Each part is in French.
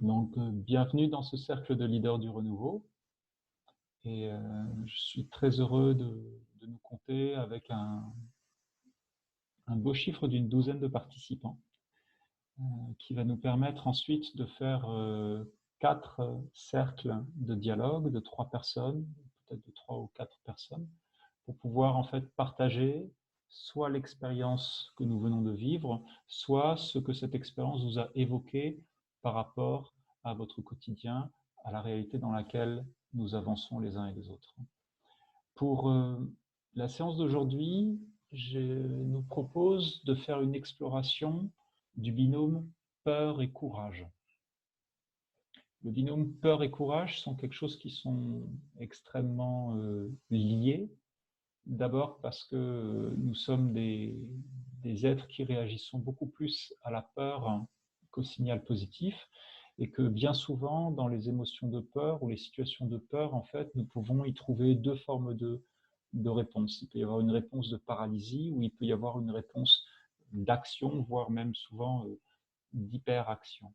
Donc, bienvenue dans ce cercle de leaders du renouveau. Et je suis très heureux de nous compter avec un beau chiffre d'une douzaine de participants qui va nous permettre ensuite de faire 4 cercles de dialogue de 3 personnes, peut-être de 3 ou 4 personnes, pour pouvoir en fait partager soit l'expérience que nous venons de vivre, soit ce que cette expérience vous a évoqué par rapport à votre quotidien, à la réalité dans laquelle nous avançons les uns et les autres. Pour la séance d'aujourd'hui, je nous propose de faire une exploration du binôme peur et courage. Le binôme peur et courage sont quelque chose qui sont extrêmement liés. D'abord parce que nous sommes des êtres qui réagissons beaucoup plus à la peur qu'au signal positif, et que bien souvent, dans les émotions de peur ou les situations de peur, en fait, nous pouvons y trouver 2 formes de réponse. Il peut y avoir une réponse de paralysie, ou il peut y avoir une réponse d'action, voire même souvent d'hyperaction.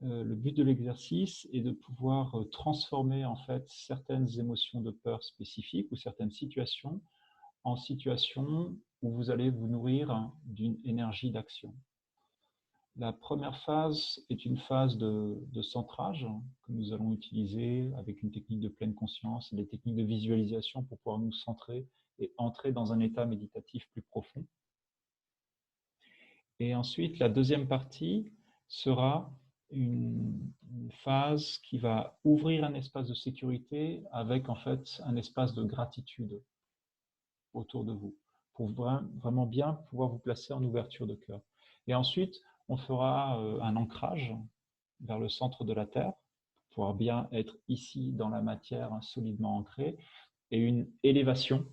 Le but de l'exercice est de pouvoir transformer en fait certaines émotions de peur spécifiques ou certaines situations en situation où vous allez vous nourrir d'une énergie d'action. La première phase est une phase de centrage que nous allons utiliser avec une technique de pleine conscience et des techniques de visualisation pour pouvoir nous centrer et entrer dans un état méditatif plus profond. Et ensuite, la deuxième partie sera une phase qui va ouvrir un espace de sécurité avec en fait un espace de gratitude autour de vous, pour vraiment bien pouvoir vous placer en ouverture de cœur. Et ensuite, on fera un ancrage vers le centre de la Terre, pour pouvoir bien être ici dans la matière solidement ancrée, et une élévation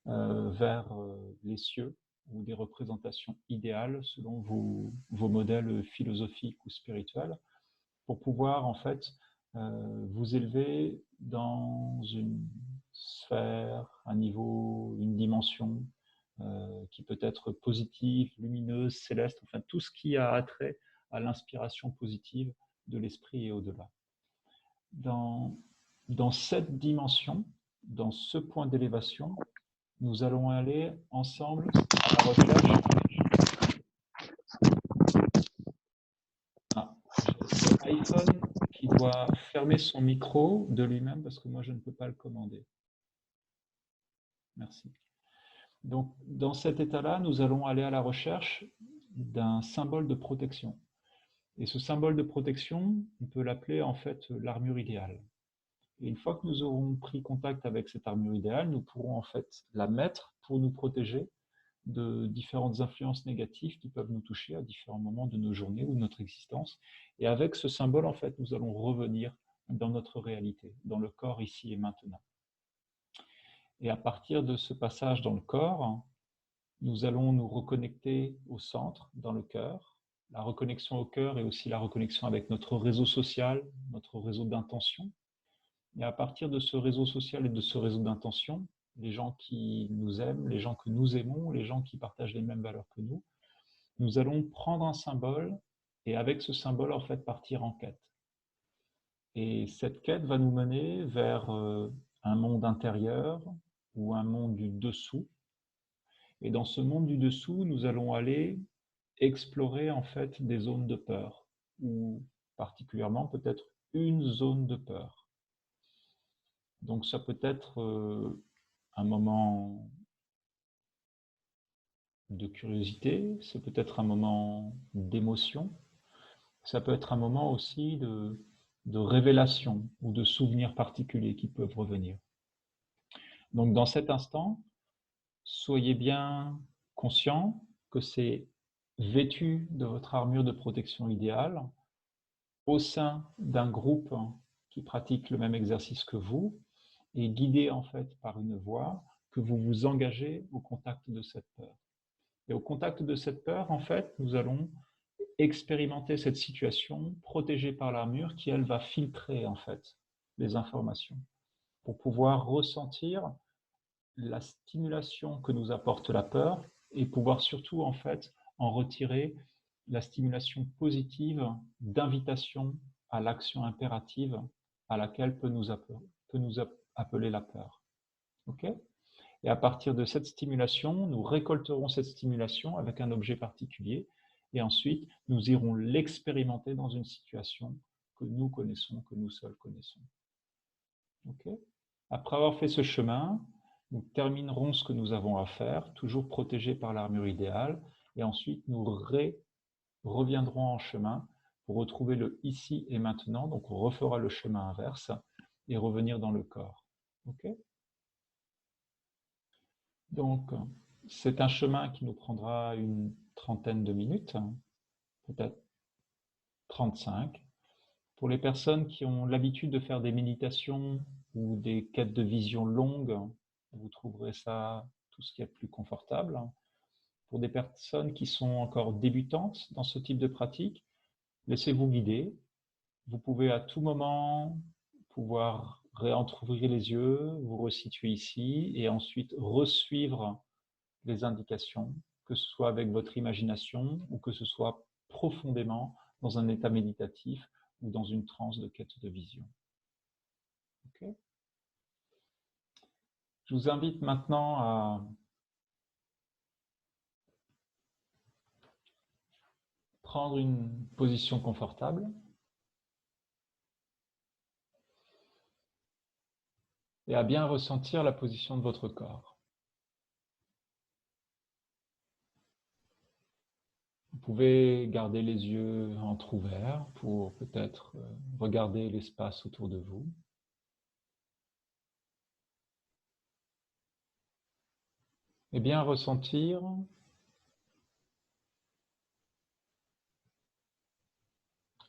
vers les cieux, ou des représentations idéales selon vos modèles philosophiques ou spirituels, pour pouvoir en fait vous élever dans une sphère, un niveau, une dimension qui peut être positive, lumineuse, céleste, enfin tout ce qui a attrait à l'inspiration positive de l'esprit et au-delà. Dans cette dimension, dans ce point d'élévation, nous allons aller ensemble à la recherche. J'ai l'iPhone qui doit fermer son micro de lui-même parce que moi je ne peux pas le commander. Merci. Donc, dans cet état-là, nous allons aller à la recherche d'un symbole de protection. Et ce symbole de protection, on peut l'appeler en fait l'armure idéale. Et une fois que nous aurons pris contact avec cette armure idéale, nous pourrons en fait la mettre pour nous protéger de différentes influences négatives qui peuvent nous toucher à différents moments de nos journées ou de notre existence. Et avec ce symbole, en fait, nous allons revenir dans notre réalité, dans le corps ici et maintenant. Et à partir de ce passage dans le corps, nous allons nous reconnecter au centre, dans le cœur. La reconnexion au cœur est aussi la reconnexion avec notre réseau social, notre réseau d'intention. Et à partir de ce réseau social et de ce réseau d'intention, les gens qui nous aiment, les gens que nous aimons, les gens qui partagent les mêmes valeurs que nous allons prendre un symbole et avec ce symbole, en fait, partir en quête. Et cette quête va nous mener vers un monde intérieur ou un monde du dessous. Et dans ce monde du dessous, nous allons aller explorer en fait des zones de peur, ou particulièrement peut-être une zone de peur. Donc ça peut être un moment de curiosité, ça peut être un moment d'émotion, ça peut être un moment aussi de révélation ou de souvenirs particuliers qui peuvent revenir. Donc dans cet instant, soyez bien conscient que c'est vêtu de votre armure de protection idéale, au sein d'un groupe qui pratique le même exercice que vous, et guidé en fait par une voix, que vous vous engagez au contact de cette peur. Et au contact de cette peur, en fait, nous allons expérimenter cette situation protégée par l'armure qui, elle, va filtrer en fait les informations pour pouvoir ressentir la stimulation que nous apporte la peur et pouvoir surtout en fait en retirer la stimulation positive d'invitation à l'action impérative à laquelle peut nous appeler la peur. Ok ? Et à partir de cette stimulation, nous récolterons cette stimulation avec un objet particulier et ensuite nous irons l'expérimenter dans une situation que nous connaissons, que nous seuls connaissons. Okay ? Après avoir fait ce chemin, nous terminerons ce que nous avons à faire, toujours protégés par l'armure idéale, et ensuite nous reviendrons en chemin pour retrouver le ici et maintenant, donc on refera le chemin inverse et revenir dans le corps. Okay ? Donc, c'est un chemin qui nous prendra une trentaine de minutes, peut-être 35. Pour les personnes qui ont l'habitude de faire des méditations ou des quêtes de vision longues, vous trouverez ça tout ce qui est plus confortable. Pour des personnes qui sont encore débutantes dans ce type de pratique, laissez-vous guider. Vous pouvez à tout moment pouvoir réentrouvrir les yeux, vous resituer ici et ensuite resuivre les indications, que ce soit avec votre imagination ou que ce soit profondément dans un état méditatif ou dans une transe de quête de vision. Okay ? Je vous invite maintenant à prendre une position confortable et à bien ressentir la position de votre corps. Vous pouvez garder les yeux entrouverts pour peut-être regarder l'espace autour de vous. Et bien ressentir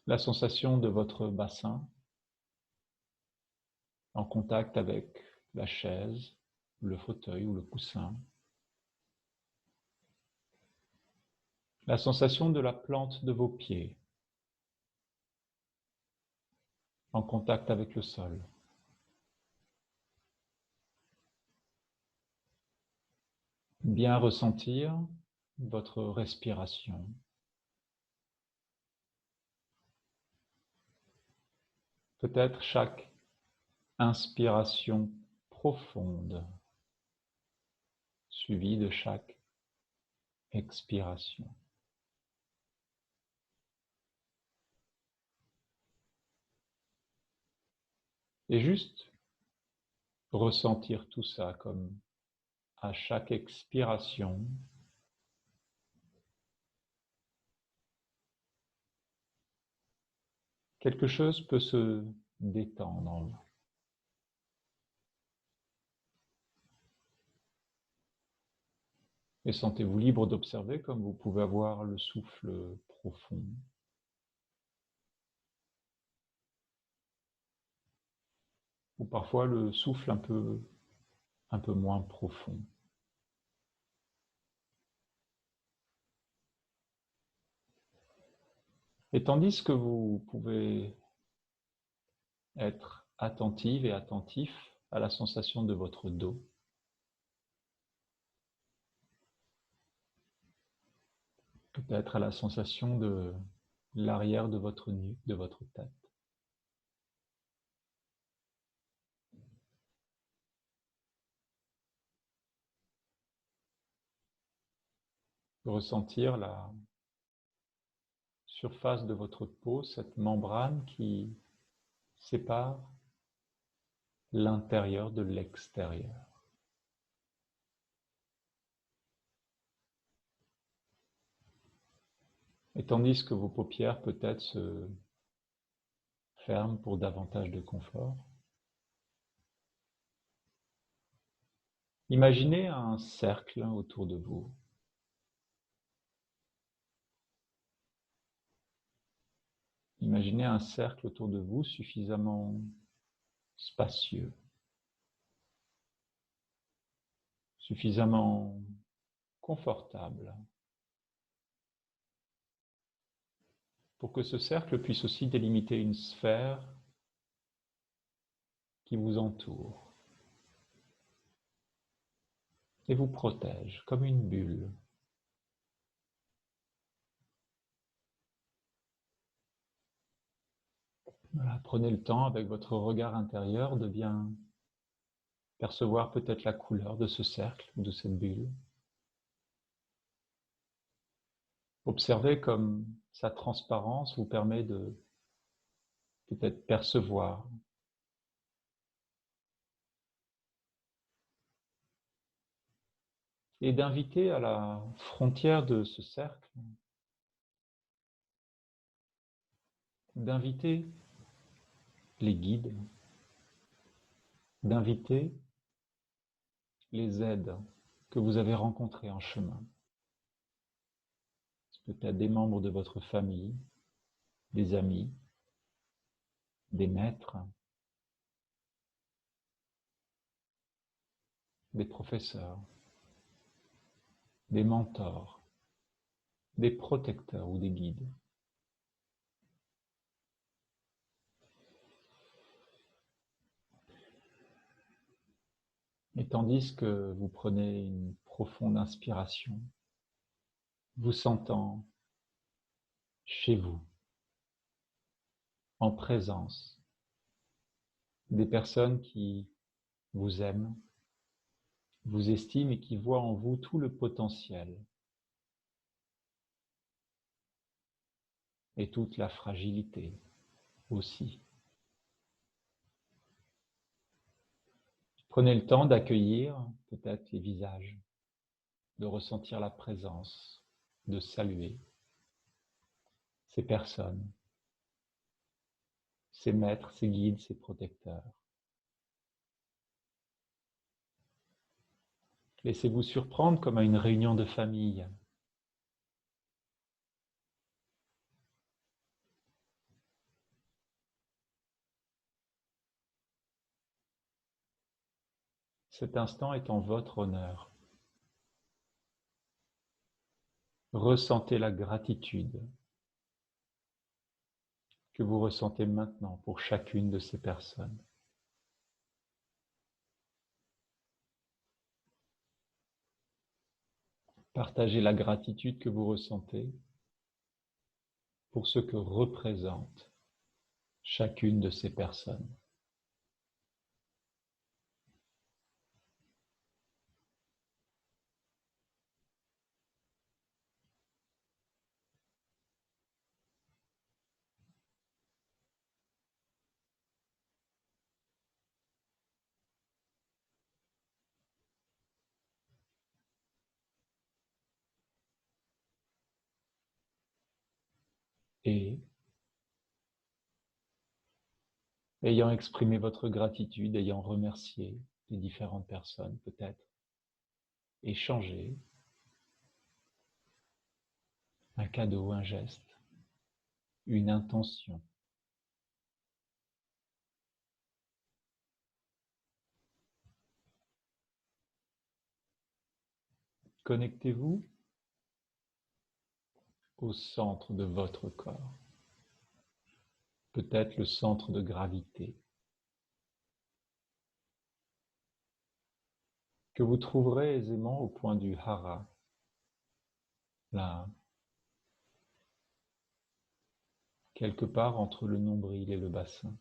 la sensation de votre bassin en contact avec la chaise, le fauteuil ou le coussin. La sensation de la plante de vos pieds en contact avec le sol. Bien ressentir votre respiration. Peut-être chaque inspiration profonde suivie de chaque expiration. Et juste ressentir tout ça comme à chaque expiration, quelque chose peut se détendre en vous. Et sentez-vous libre d'observer comme vous pouvez avoir le souffle profond. Ou parfois le souffle un peu moins profond. Et tandis que vous pouvez être attentive et attentif à la sensation de votre dos, peut-être à la sensation de l'arrière de votre nuque, de votre tête. Ressentir la surface de votre peau, cette membrane qui sépare l'intérieur de l'extérieur. Et tandis que vos paupières peut-être se ferment pour davantage de confort, imaginez un cercle autour de vous. Imaginez un cercle autour de vous suffisamment spacieux, suffisamment confortable pour que ce cercle puisse aussi délimiter une sphère qui vous entoure et vous protège comme une bulle. Voilà, prenez le temps avec votre regard intérieur de bien percevoir peut-être la couleur de ce cercle ou de cette bulle. Observez comme sa transparence vous permet de peut-être percevoir et d'inviter à la frontière de ce cercle, d'inviter les guides, d'inviter les aides que vous avez rencontrées en chemin. Peut-être des membres de votre famille, des amis, des maîtres, des professeurs, des mentors, des protecteurs ou des guides. Et tandis que vous prenez une profonde inspiration, vous sentant chez vous, en présence des personnes qui vous aiment, vous estiment et qui voient en vous tout le potentiel et toute la fragilité aussi. Prenez le temps d'accueillir peut-être les visages, de ressentir la présence, de saluer ces personnes, ces maîtres, ces guides, ces protecteurs. Laissez-vous surprendre comme à une réunion de famille. Cet instant est en votre honneur. Ressentez la gratitude que vous ressentez maintenant pour chacune de ces personnes. Partagez la gratitude que vous ressentez pour ce que représente chacune de ces personnes. Et, ayant exprimé votre gratitude, ayant remercié les différentes personnes, peut-être échanger un cadeau, un geste, une intention. Connectez-vous au centre de votre corps, peut-être le centre de gravité, que vous trouverez aisément au point du hara, là, quelque part entre le nombril et le bassin.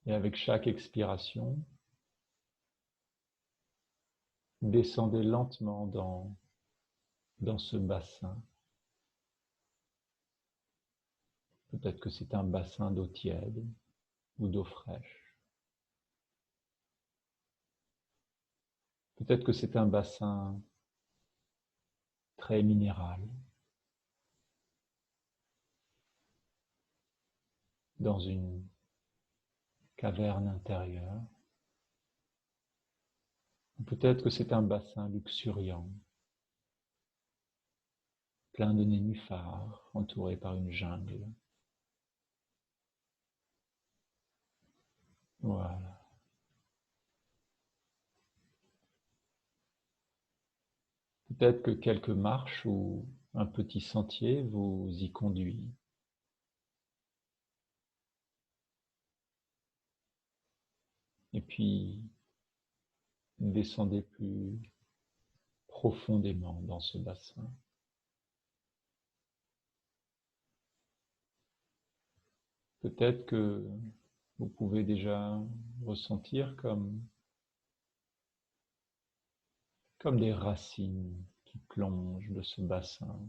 Et avec chaque expiration, descendez lentement dans ce bassin. Peut-être que c'est un bassin d'eau tiède ou d'eau fraîche. Peut-être que c'est un bassin très minéral, dans une caverne intérieure. Ou peut-être que c'est un bassin luxuriant, plein de nénuphars, entouré par une jungle. Voilà. Peut-être que quelques marches ou un petit sentier vous y conduit. Et puis, descendez plus profondément dans ce bassin. Peut-être que vous pouvez déjà ressentir comme des racines qui plongent de ce bassin,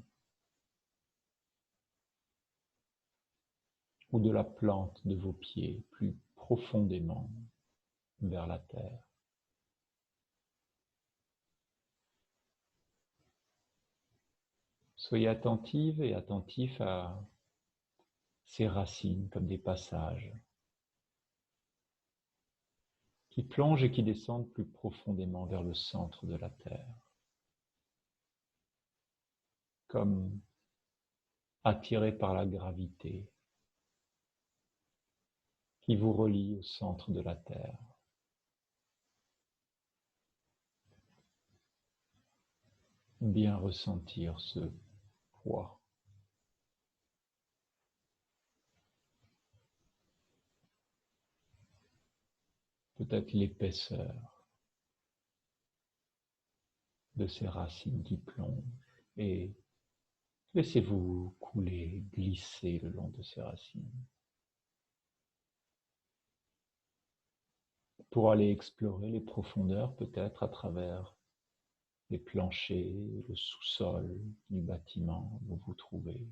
ou de la plante de vos pieds plus profondément vers la terre. Soyez attentive et attentif à ces racines comme des passages qui plongent et qui descendent plus profondément vers le centre de la terre, comme attirés par la gravité qui vous relie au centre de la terre. Bien ressentir ce poids. Peut-être l'épaisseur de ces racines qui plongent, et laissez-vous couler, glisser le long de ces racines pour aller explorer les profondeurs, peut-être à travers les planchers, le sous-sol du bâtiment où vous vous trouvez.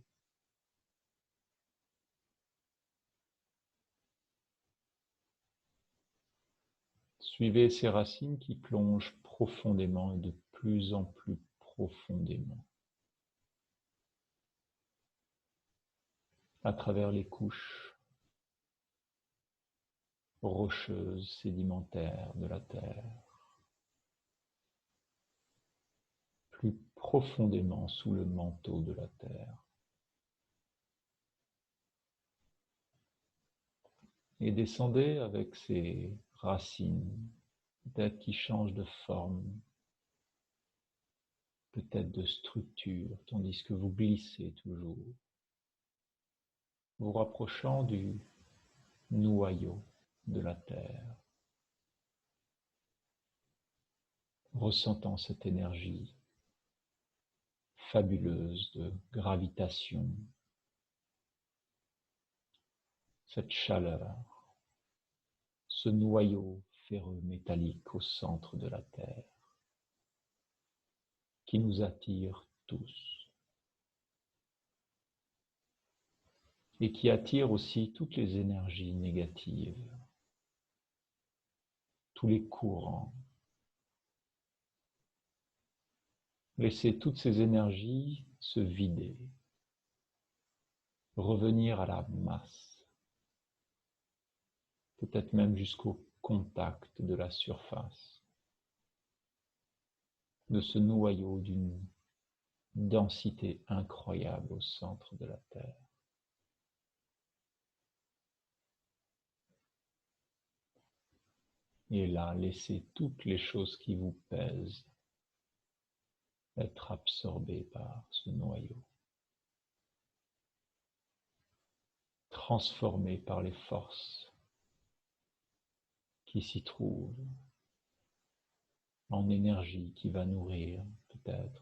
Suivez ces racines qui plongent profondément et de plus en plus profondément à travers les couches rocheuses, sédimentaires de la terre, plus profondément sous le manteau de la terre. Et descendez avec ces racines, peut-être qui changent de forme, peut-être de structure, tandis que vous glissez toujours, vous rapprochant du noyau de la terre, ressentant cette énergie fabuleuse de gravitation, cette chaleur, ce noyau ferreux métallique au centre de la terre, qui nous attire tous et qui attire aussi toutes les énergies négatives, tous les courants. Laissez toutes ces énergies se vider, revenir à la masse, peut-être même jusqu'au contact de la surface, de ce noyau d'une densité incroyable au centre de la Terre. Et là, laissez toutes les choses qui vous pèsent être absorbées par ce noyau, transformées par les forces qui s'y trouvent, en énergie qui va nourrir peut-être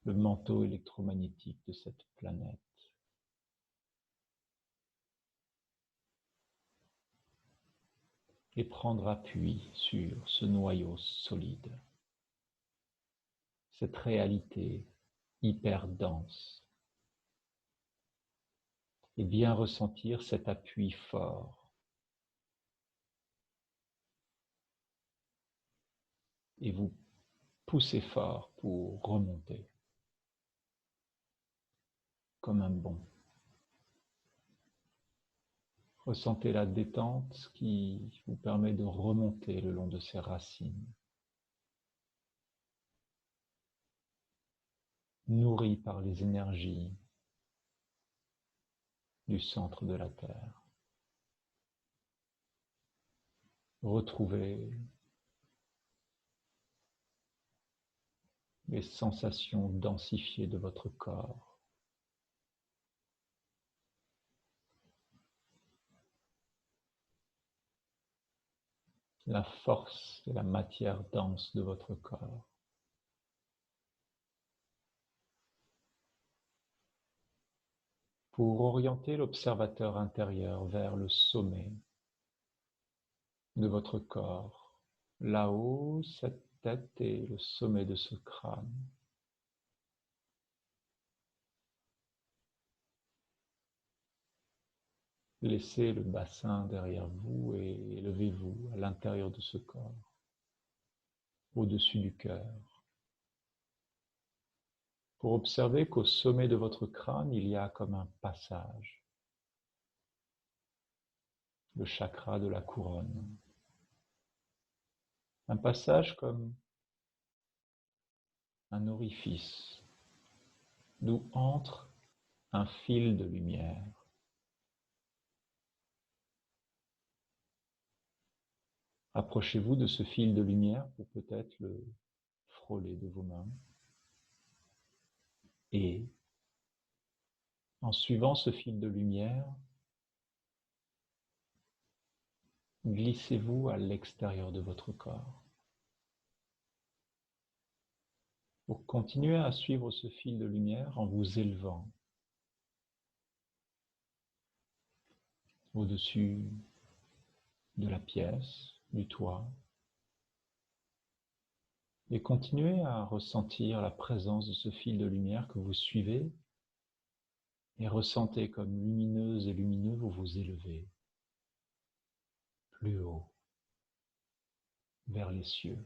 le manteau électromagnétique de cette planète. Et prendre appui sur ce noyau solide, cette réalité hyper dense, et bien ressentir cet appui fort. Et vous poussez fort pour remonter, comme un bond. Ressentez la détente qui vous permet de remonter le long de ces racines, nourries par les énergies du centre de la Terre. Retrouvez les sensations densifiées de votre corps. la force et la matière dense de votre corps. Pour orienter l'observateur intérieur vers le sommet de votre corps, là-haut, cette tête et le sommet de ce crâne. Laissez le bassin derrière vous et élevez-vous à l'intérieur de ce corps, au-dessus du cœur, pour observer qu'au sommet de votre crâne, il y a comme un passage, le chakra de la couronne. Un passage comme un orifice, d'où entre un fil de lumière. Approchez-vous de ce fil de lumière pour peut-être le frôler de vos mains. Et en suivant ce fil de lumière, glissez-vous à l'extérieur de votre corps. Pour continuer à suivre ce fil de lumière en vous élevant au-dessus de la pièce, du toit, et continuez à ressentir la présence de ce fil de lumière que vous suivez et ressentez comme lumineuse et lumineux vous vous élevez plus haut vers les cieux.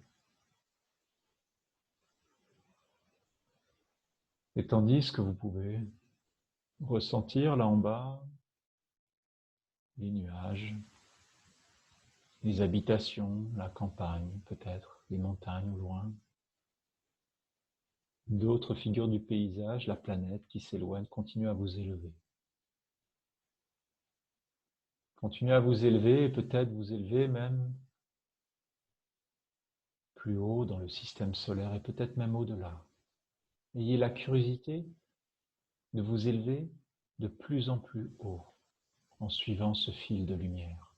Et tandis que vous pouvez ressentir là en bas les nuages, les habitations, la campagne peut-être, les montagnes au loin, d'autres figures du paysage, la planète qui s'éloigne, continuez à vous élever. Continuez à vous élever et peut-être vous élever même plus haut dans le système solaire et peut-être même au-delà. Ayez la curiosité de vous élever de plus en plus haut en suivant ce fil de lumière.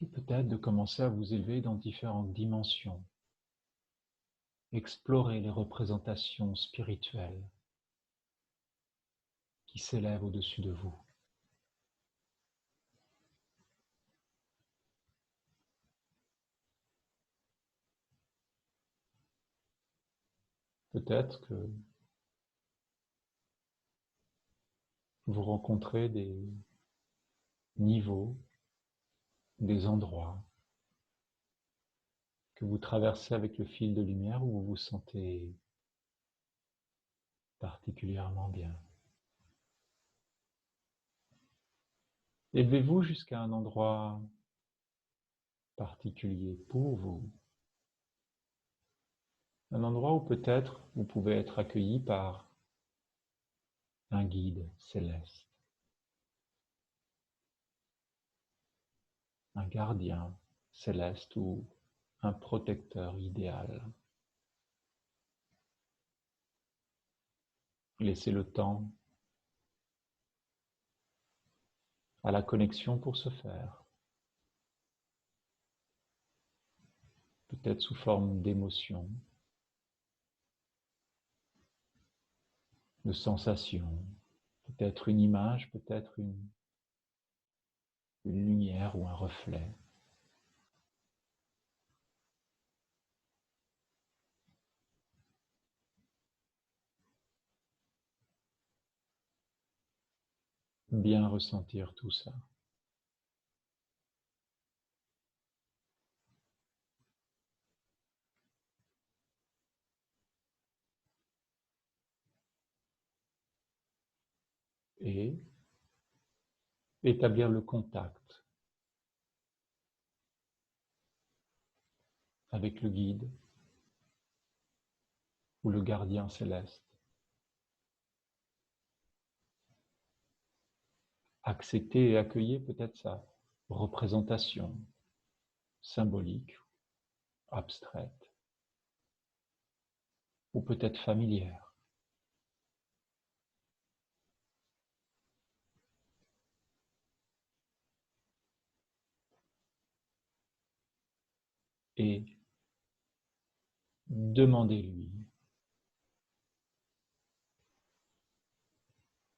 Et peut-être de commencer à vous élever dans différentes dimensions. Explorez les représentations spirituelles qui s'élèvent au-dessus de vous. Peut-être que vous rencontrez des niveaux, des endroits que vous traversez avec le fil de lumière où vous vous sentez particulièrement bien. Élevez-vous jusqu'à un endroit particulier pour vous. Un endroit où peut-être vous pouvez être accueilli par un guide céleste, un gardien céleste ou un protecteur idéal. Laissez le temps à la connexion pour se faire, peut-être sous forme d'émotion, de sensation, peut-être une image, peut-être une lumière ou un reflet. Bien ressentir tout ça. Et établir le contact avec le guide ou le gardien céleste. Accepter et accueillir peut-être sa représentation symbolique, abstraite, ou peut-être familière. et demandez-lui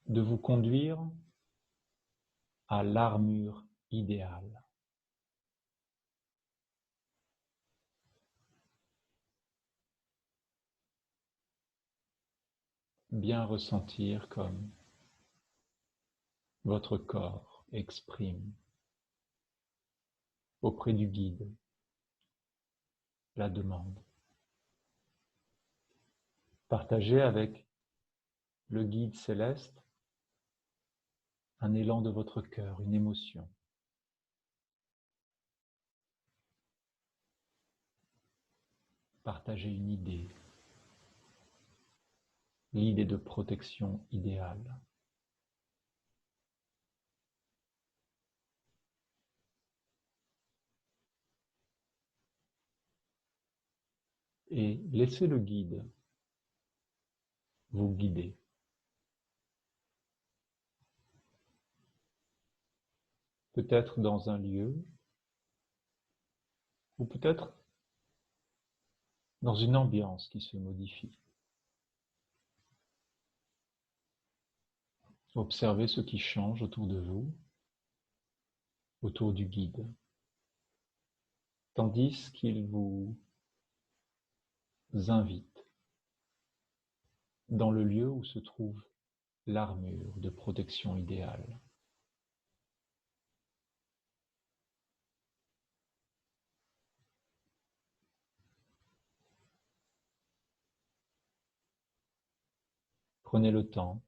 de vous conduire à l'armure idéale. Bien ressentir comme votre corps exprime auprès du guide la demande. Partagez avec le guide céleste un élan de votre cœur, une émotion. Partagez une idée, l'idée de protection idéale. Et laissez le guide vous guider. Peut-être dans un lieu, ou peut-être dans une ambiance qui se modifie. Observez ce qui change autour de vous, autour du guide, tandis qu'il vous invite dans le lieu où se trouve l'armure de protection idéale. Prenez le temps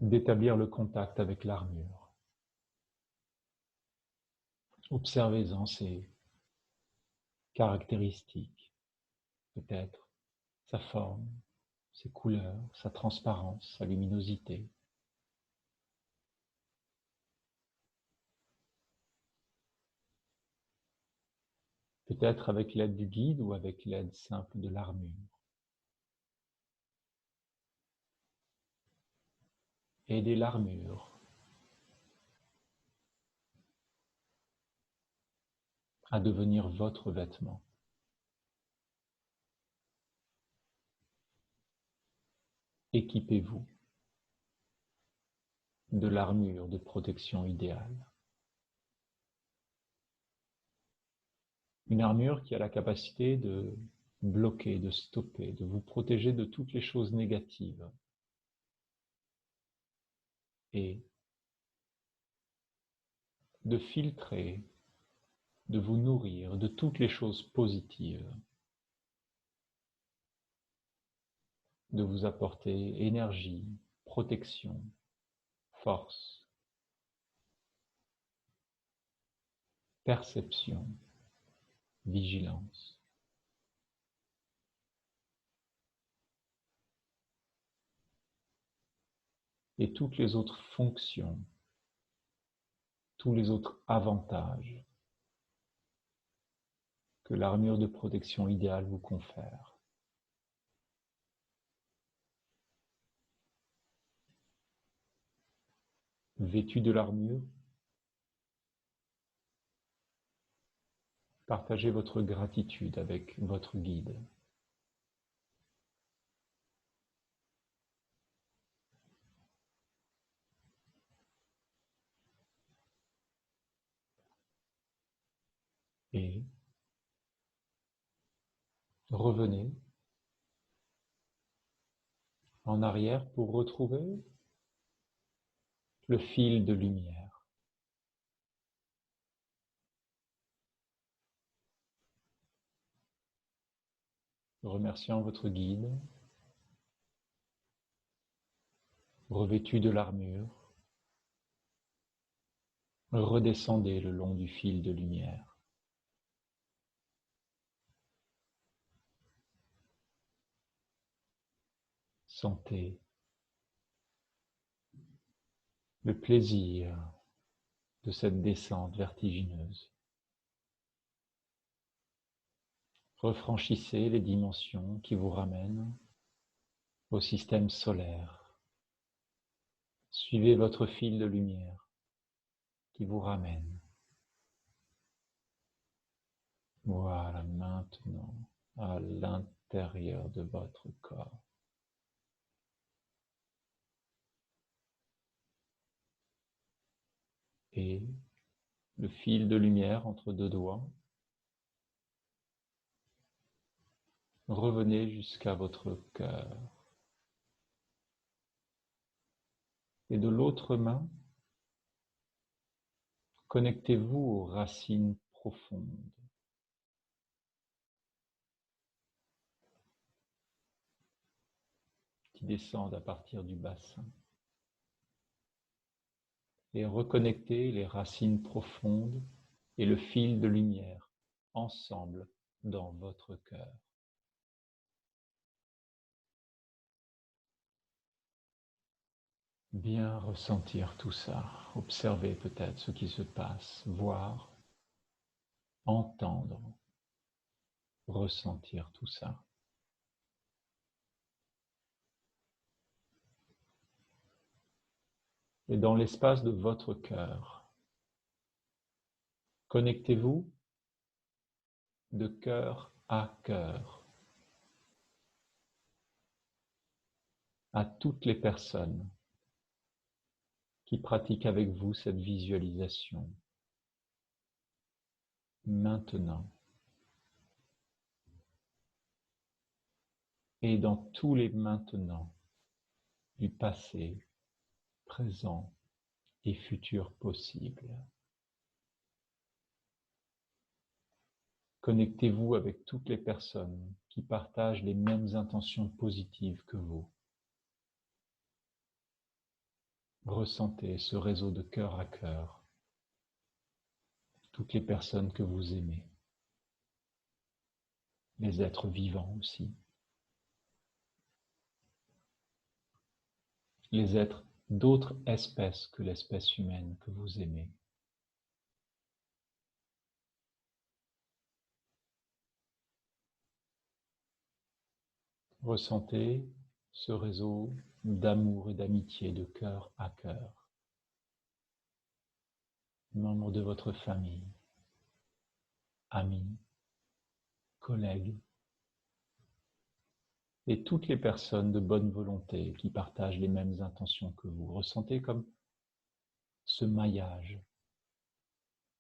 d'établir le contact avec l'armure. Observez-en ses caractéristiques, peut-être sa forme, ses couleurs, sa transparence, sa luminosité. Peut-être avec l'aide du guide ou avec l'aide simple de l'armure. Aidez l'armure à devenir votre vêtement. Équipez-vous de l'armure de protection idéale. Une armure qui a la capacité de bloquer, de stopper, de vous protéger de toutes les choses négatives et de filtrer, de vous nourrir de toutes les choses positives, de vous apporter énergie, protection, force, perception, vigilance. Et toutes les autres fonctions, tous les autres avantages que l'armure de protection idéale vous confère. Vêtu de l'armure, partagez votre gratitude avec votre guide. Et revenez en arrière pour retrouver le fil de lumière. Remerciant votre guide, revêtu de l'armure, redescendez le long du fil de lumière. Sentez le plaisir de cette descente vertigineuse. Refranchissez les dimensions qui vous ramènent au système solaire. Suivez votre fil de lumière qui vous ramène Voilà, maintenant, à l'intérieur de votre corps. Et le fil de lumière entre deux doigts, revenez jusqu'à votre cœur. Et de l'autre main, connectez-vous aux racines profondes. Qui descendent à partir du bassin. Et reconnectez les racines profondes et le fil de lumière ensemble dans votre cœur. Bien ressentir tout ça, observer peut-être ce qui se passe, voir, entendre, ressentir tout ça. Et dans l'espace de votre cœur, connectez-vous de cœur à cœur à toutes les personnes qui pratiquent avec vous cette visualisation maintenant et dans tous les maintenant du passé, présent et futur possible. Connectez-vous avec toutes les personnes qui partagent les mêmes intentions positives que vous. Ressentez ce réseau de cœur à cœur, toutes les personnes que vous aimez, les êtres vivants aussi, les êtres d'autres espèces que l'espèce humaine que vous aimez. Ressentez ce réseau d'amour et d'amitié de cœur à cœur. Membres de votre famille, amis, collègues, et toutes les personnes de bonne volonté qui partagent les mêmes intentions que vous. Ressentez comme ce maillage,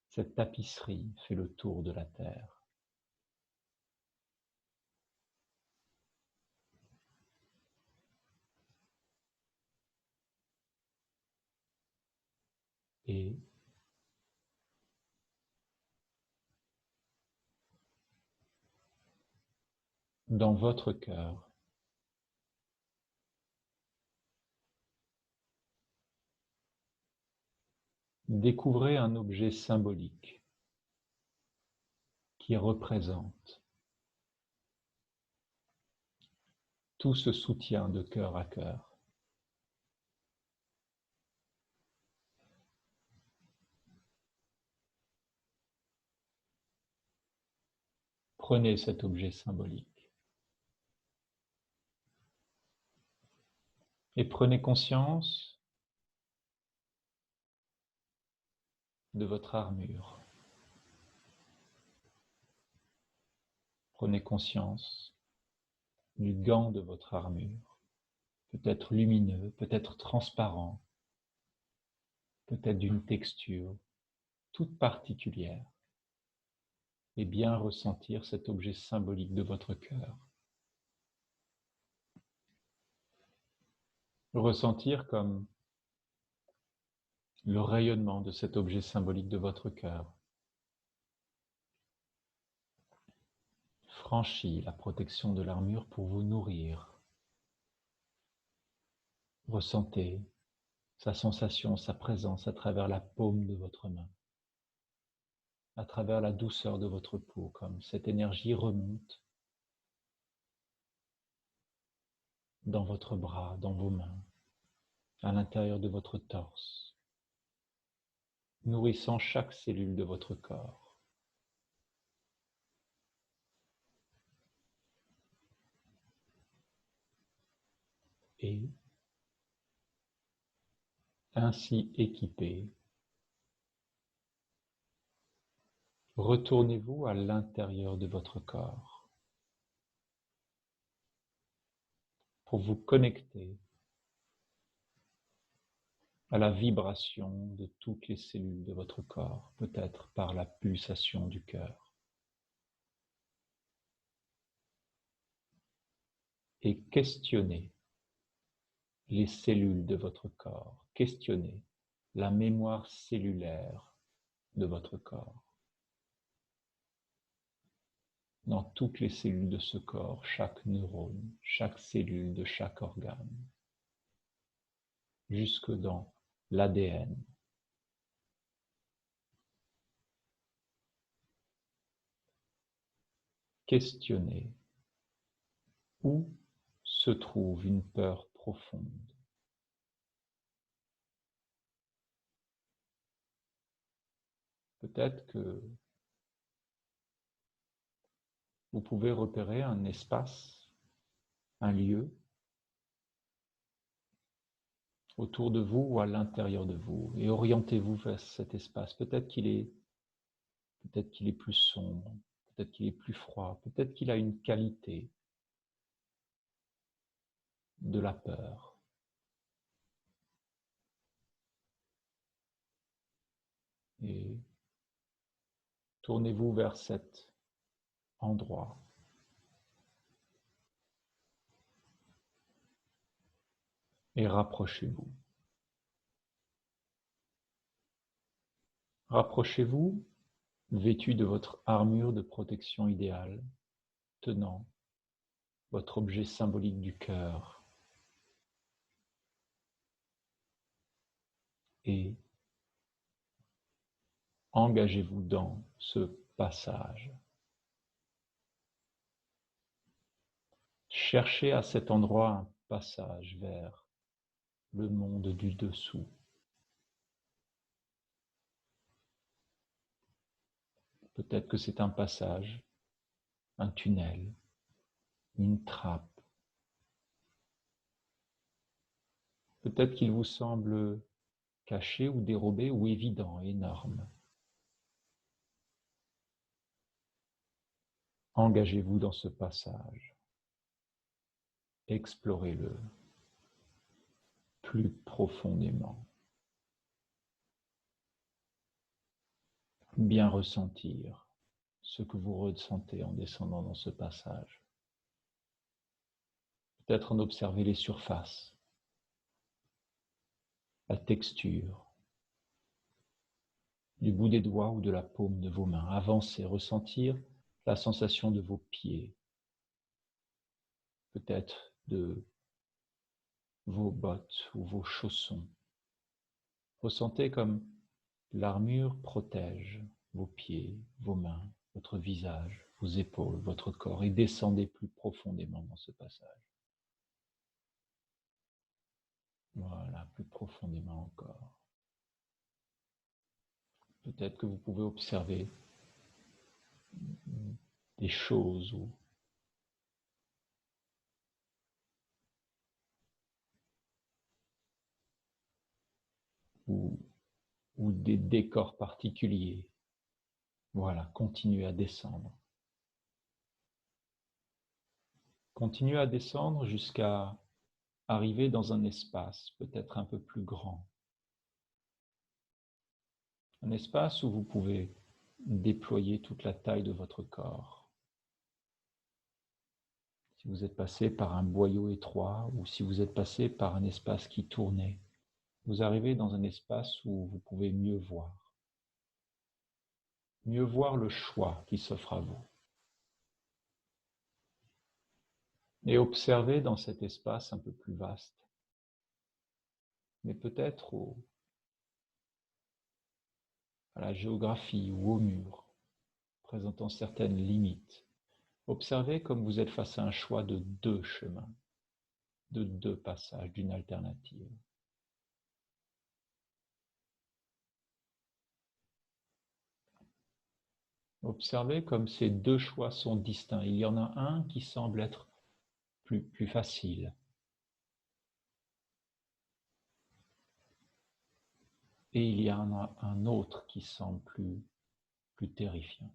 cette tapisserie fait le tour de la terre. Et dans votre cœur, découvrez un objet symbolique qui représente tout ce soutien de cœur à cœur. Prenez cet objet symbolique et prenez conscience de votre armure. Prenez conscience du gant de votre armure, peut-être lumineux, peut-être transparent, peut-être d'une texture toute particulière, et bien ressentir cet objet symbolique de votre cœur. Ressentir comme le rayonnement de cet objet symbolique de votre cœur franchit la protection de l'armure pour vous nourrir. Ressentez sa sensation, sa présence à travers la paume de votre main, à travers la douceur de votre peau, comme cette énergie remonte dans votre bras, dans vos mains, à l'intérieur de votre torse, nourrissant chaque cellule de votre corps. Et ainsi équipé, Retournez-vous à l'intérieur de votre corps pour vous connecter à la vibration de toutes les cellules de votre corps, peut-être par la pulsation du cœur. Et questionnez les cellules de votre corps, questionnez la mémoire cellulaire de votre corps. Dans toutes les cellules de ce corps, chaque neurone, chaque cellule de chaque organe, jusque dans l'ADN. Questionnez où se trouve une peur profonde. Peut-être que vous pouvez repérer un espace, un lieu, autour de vous ou à l'intérieur de vous, et orientez-vous vers cet espace. Peut-être qu'il est plus sombre, peut-être qu'il est plus froid, peut-être qu'il a une qualité de la peur. Et tournez-vous vers cet endroit. Et rapprochez-vous. Rapprochez-vous, vêtu de votre armure de protection idéale, tenant votre objet symbolique du cœur. Et engagez-vous dans ce passage. Cherchez à cet endroit un passage vers le monde du dessous. Peut-être que c'est un passage, un tunnel, une trappe. Peut-être qu'il vous semble caché ou dérobé ou évident, énorme. Engagez-vous dans ce passage. Explorez-le plus profondément. Bien ressentir ce que vous ressentez en descendant dans ce passage. Peut-être en observer les surfaces, la texture du bout des doigts ou de la paume de vos mains. Avancez, ressentir la sensation de vos pieds, peut-être de vos bottes ou vos chaussons. Ressentez comme l'armure protège vos pieds, vos mains, votre visage, vos épaules, votre corps, et descendez plus profondément dans ce passage. Voilà, plus profondément encore. Peut-être que vous pouvez observer des choses ou des décors particuliers. Voilà, continuez à descendre. Continuez à descendre jusqu'à arriver dans un espace peut-être un peu plus grand. Un espace où vous pouvez déployer toute la taille de votre corps. Si vous êtes passé par un boyau étroit ou si vous êtes passé par un espace qui tournait, vous arrivez dans un espace où vous pouvez mieux voir le choix qui s'offre à vous. Et observez dans cet espace un peu plus vaste, mais peut-être à la géographie ou au mur, présentant certaines limites. Observez comme vous êtes face à un choix de deux chemins, de deux passages, d'une alternative. Observez comme ces deux choix sont distincts. Il y en a un qui semble être plus facile. Et il y en a un autre qui semble plus plus terrifiant.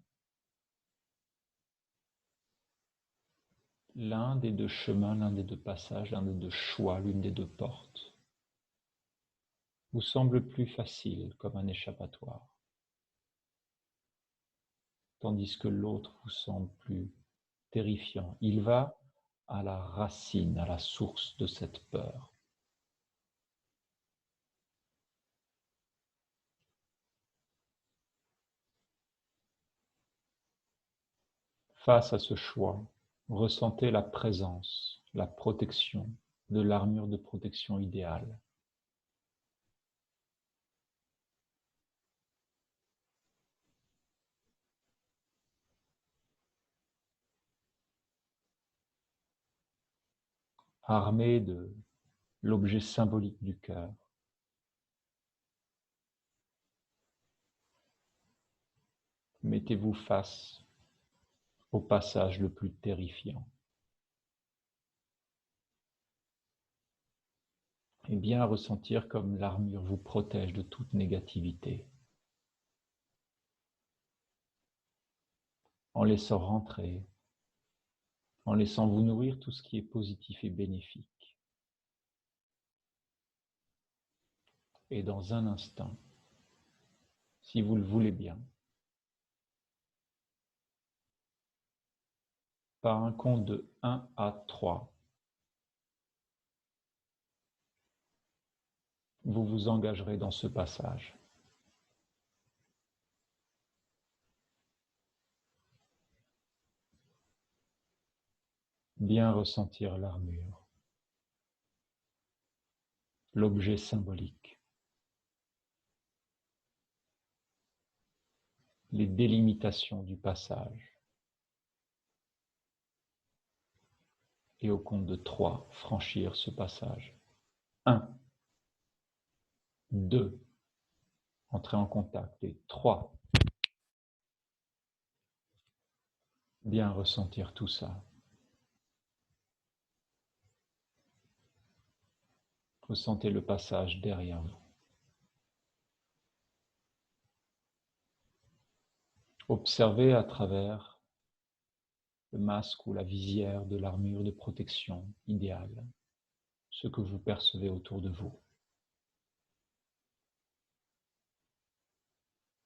L'un des deux chemins, l'un des deux passages, l'un des deux choix, l'une des deux portes vous semble plus facile comme un échappatoire, tandis que l'autre vous semble plus terrifiant. Il va à la racine, à la source de cette peur. Face à ce choix, ressentez la présence, la protection de l'armure de protection idéale. Armée de l'objet symbolique du cœur. Mettez-vous face au passage le plus terrifiant. Et bien ressentir comme l'armure vous protège de toute négativité. En laissant rentrer, en laissant vous nourrir tout ce qui est positif et bénéfique. Et dans un instant, si vous le voulez bien, par un compte de 1 à 3, vous vous engagerez dans ce passage. Bien ressentir l'armure, l'objet symbolique, les délimitations du passage. Et au compte de 3, franchir ce passage. 1, 2, entrer en contact. Et 3, bien ressentir tout ça. Ressentez le passage derrière vous. Observez à travers le masque ou la visière de l'armure de protection idéale ce que vous percevez autour de vous.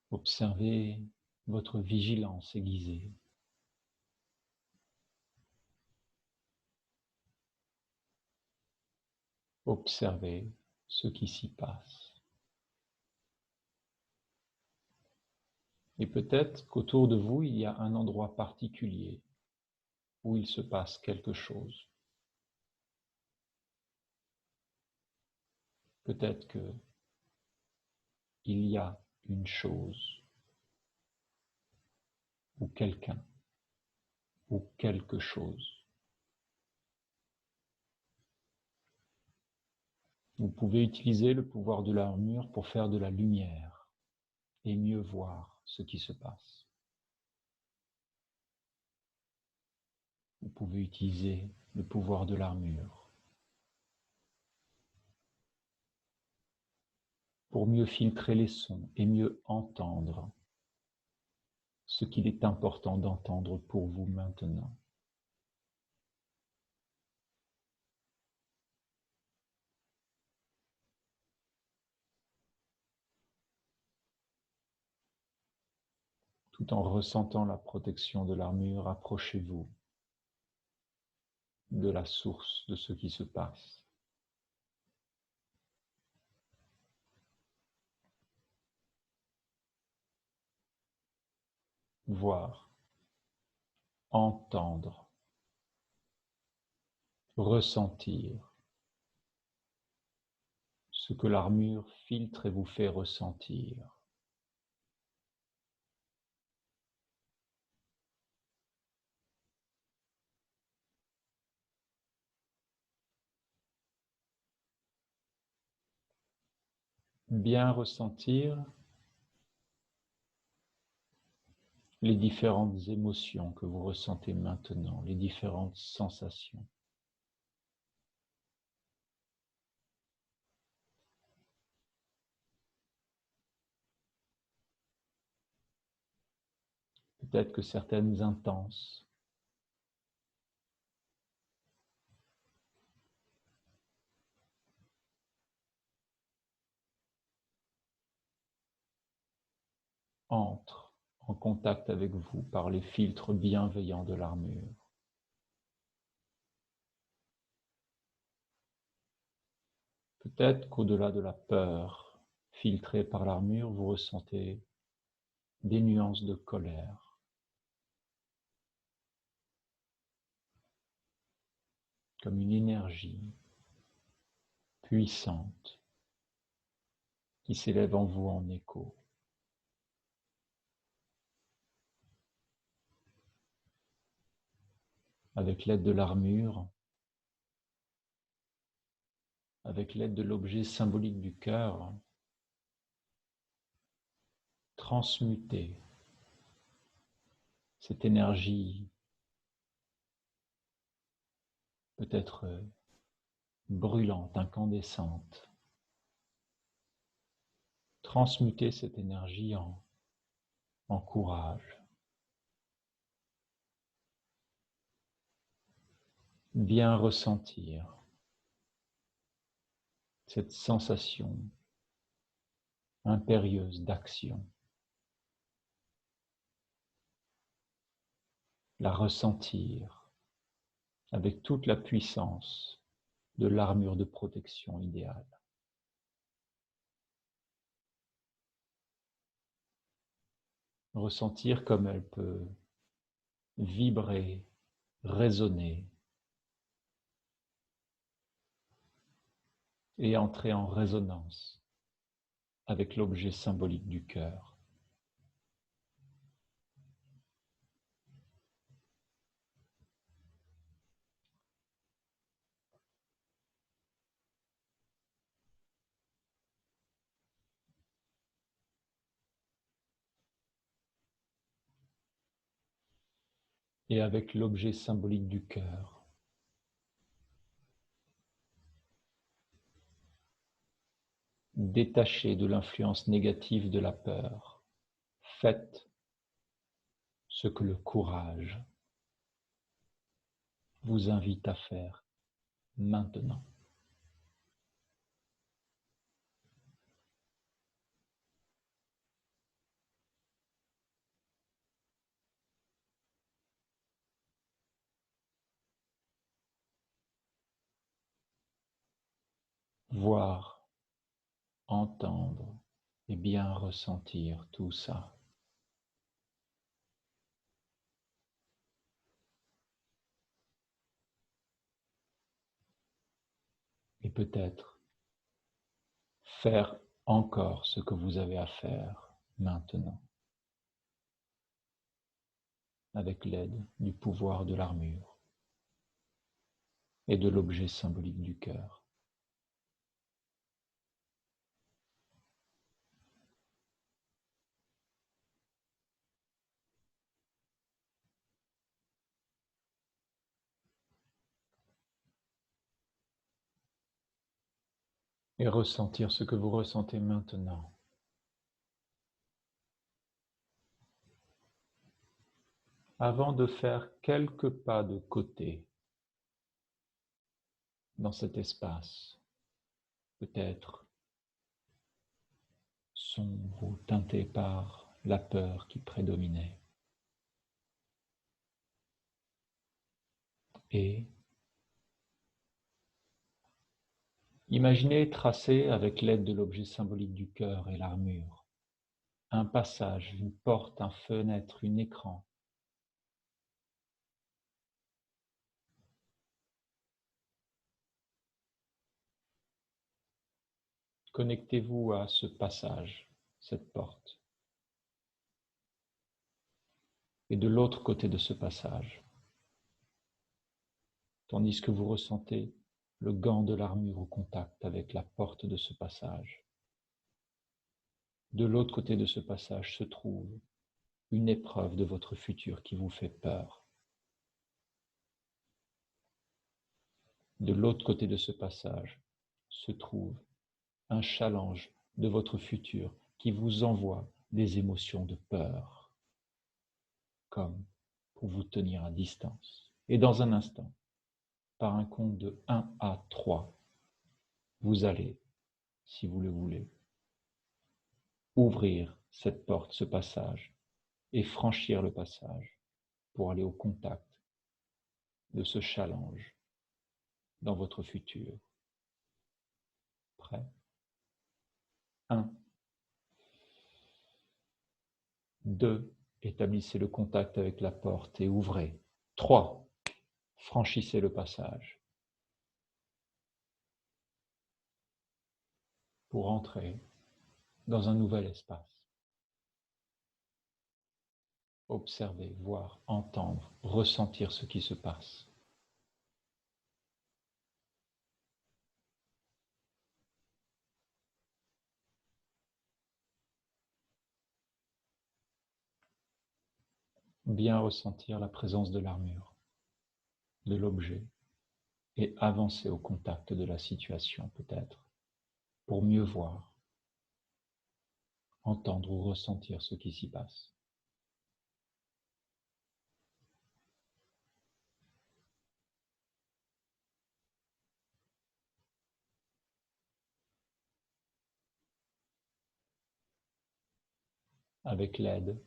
Observez votre vigilance aiguisée. Observez ce qui s'y passe. Et peut-être qu'autour de vous, il y a un endroit particulier où il se passe quelque chose. Peut-être qu'il y a une chose, ou quelqu'un, ou quelque chose. Vous pouvez utiliser le pouvoir de l'armure pour faire de la lumière et mieux voir ce qui se passe. Vous pouvez utiliser le pouvoir de l'armure pour mieux filtrer les sons et mieux entendre ce qu'il est important d'entendre pour vous maintenant. Tout en ressentant la protection de l'armure, approchez-vous de la source de ce qui se passe. Voir, entendre, ressentir ce que l'armure filtre et vous fait ressentir. Bien ressentir les différentes émotions que vous ressentez maintenant, les différentes sensations. Peut-être que certaines intenses entrent en contact avec vous par les filtres bienveillants de l'armure. Peut-être qu'au-delà de la peur filtrée par l'armure, vous ressentez des nuances de colère, comme une énergie puissante qui s'élève en vous en écho. Avec l'aide de l'armure, avec l'aide de l'objet symbolique du cœur, transmutez cette énergie peut-être brûlante, incandescente. Transmutez cette énergie en courage. Bien ressentir cette sensation impérieuse d'action. La ressentir avec toute la puissance de l'armure de protection idéale. Ressentir comme elle peut vibrer, résonner et entrer en résonance avec l'objet symbolique du cœur. Et avec l'objet symbolique du cœur, détaché de l'influence négative de la peur, faites ce que le courage vous invite à faire maintenant. Voir, entendre et bien ressentir tout ça. Et peut-être faire encore ce que vous avez à faire maintenant, avec l'aide du pouvoir de l'armure et de l'objet symbolique du cœur. Et ressentir ce que vous ressentez maintenant. Avant de faire quelques pas de côté dans cet espace, peut-être sombre ou teinté par la peur qui prédominait. Et imaginez tracer avec l'aide de l'objet symbolique du cœur et l'armure un passage, une porte, une fenêtre, un écran. Connectez-vous à ce passage, cette porte. Et de l'autre côté de ce passage, tandis que vous ressentez le gant de l'armure au contact avec la porte de ce passage. De l'autre côté de ce passage se trouve une épreuve de votre futur qui vous fait peur. De l'autre côté de ce passage se trouve un challenge de votre futur qui vous envoie des émotions de peur. comme pour vous tenir à distance. Et dans un instant, par un compte de 1 à 3, vous allez, si vous le voulez, ouvrir cette porte, ce passage, et franchir le passage pour aller au contact de ce challenge dans votre futur. Prêt? 1. 2. Établissez le contact avec la porte et ouvrez. 3. Franchissez le passage pour entrer dans un nouvel espace. Observer, voir, entendre, ressentir ce qui se passe. Bien ressentir la présence de l'armure, de l'objet, et avancer au contact de la situation peut-être, pour mieux voir, entendre ou ressentir ce qui s'y passe. Avec l'aide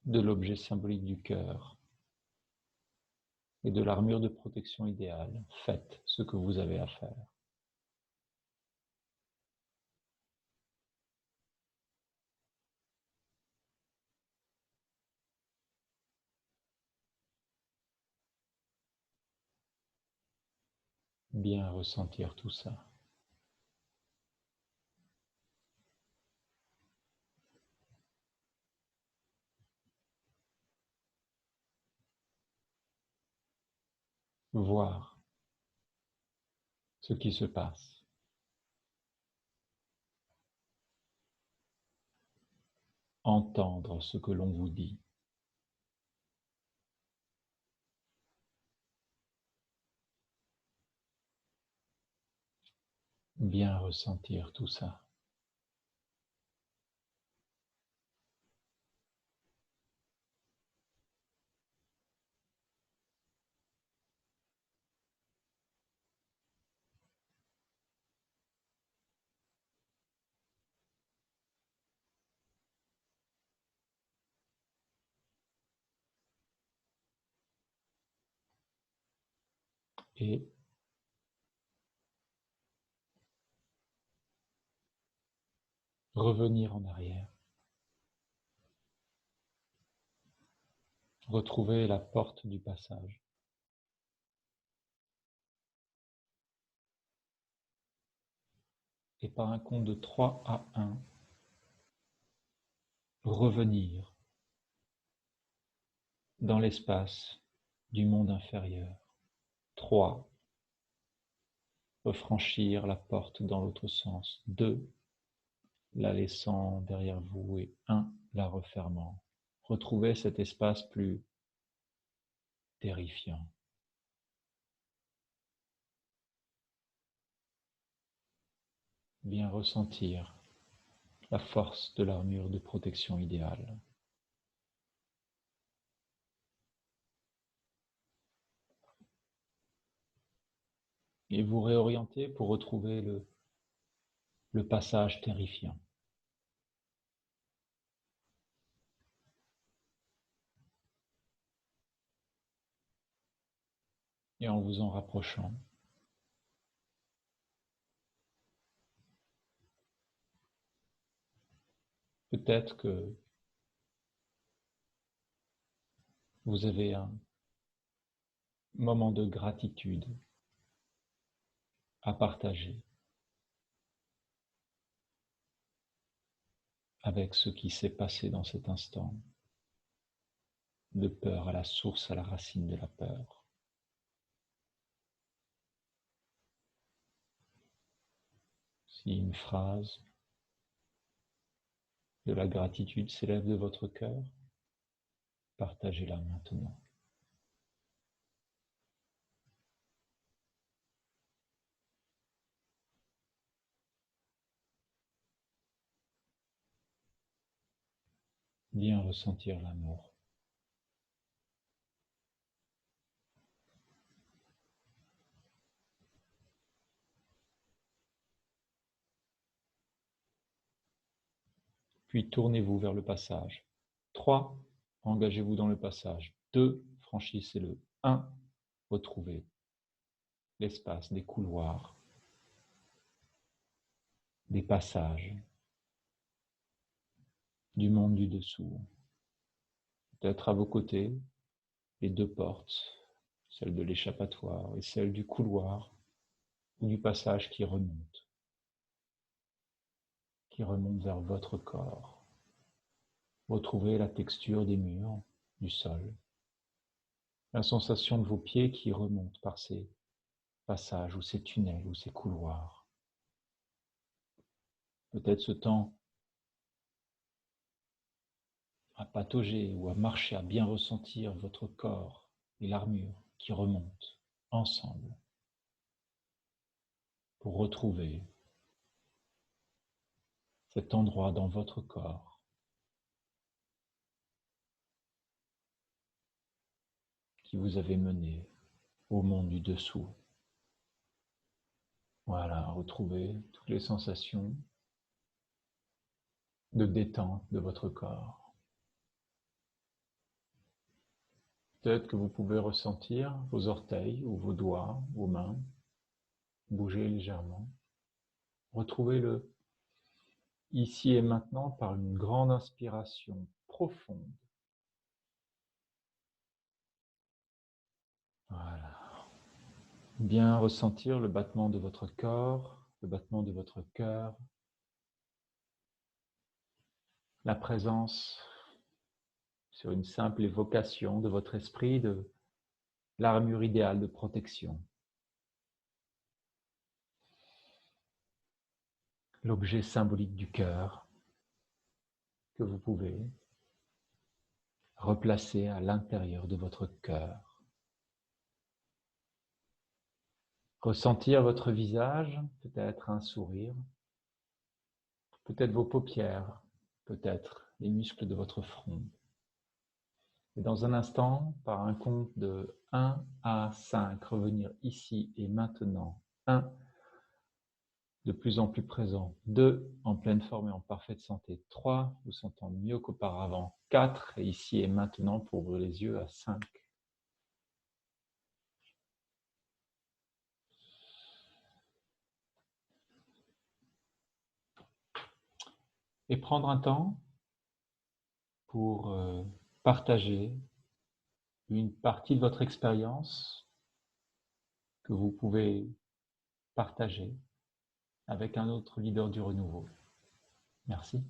de l'objet symbolique du cœur et de l'armure de protection idéale, faites ce que vous avez à faire. Bien ressentir tout ça. Voir ce qui se passe. Entendre ce que l'on vous dit. Bien ressentir tout ça. Et revenir en arrière. Retrouver la porte du passage. Et par un compte de 3 à 1, revenir dans l'espace du monde inférieur. 3. Refranchir la porte dans l'autre sens. 2. La laissant derrière vous. Et 1. La refermant. Retrouvez cet espace plus terrifiant. Bien ressentir la force de l'armure de protection idéale. Et vous réorienter pour retrouver le passage terrifiant. Et en vous en rapprochant, peut-être que vous avez un moment de gratitude à partager avec ce qui s'est passé dans cet instant, de peur à la source, à la racine de la peur. Si une phrase de la gratitude s'élève de votre cœur, partagez-la maintenant. Bien ressentir l'amour. Puis tournez-vous vers le passage. 3, engagez-vous dans le passage. 2, franchissez-le. 1, retrouvez l'espace des couloirs, des passages, du monde du dessous. Peut-être à vos côtés, les 2 portes, celle de l'échappatoire et celle du couloir ou du passage qui remonte vers votre corps. Retrouvez la texture des murs, du sol, la sensation de vos pieds qui remontent par ces passages ou ces tunnels ou ces couloirs. Peut-être ce temps à patauger ou à marcher, à bien ressentir votre corps et l'armure qui remontent ensemble pour retrouver cet endroit dans votre corps qui vous avait mené au monde du dessous. Voilà, retrouvez toutes les sensations de détente de votre corps. Peut-être que vous pouvez ressentir vos orteils ou vos doigts, vos mains, bouger légèrement. Retrouvez-le ici et maintenant par une grande inspiration profonde. Voilà. Bien ressentir le battement de votre corps, le battement de votre cœur, la présence sur une simple évocation de votre esprit de l'armure idéale de protection. L'objet symbolique du cœur que vous pouvez replacer à l'intérieur de votre cœur. Ressentir votre visage, peut-être un sourire, peut-être vos paupières, peut-être les muscles de votre front. Et dans un instant, par un compte de 1 à 5, revenir ici et maintenant. 1, de plus en plus présent. 2, en pleine forme et en parfaite santé. 3, vous sentant mieux qu'auparavant. 4, et ici et maintenant pour ouvrir les yeux à 5. Et prendre un temps pour partager une partie de votre expérience que vous pouvez partager avec un autre leader du renouveau. Merci.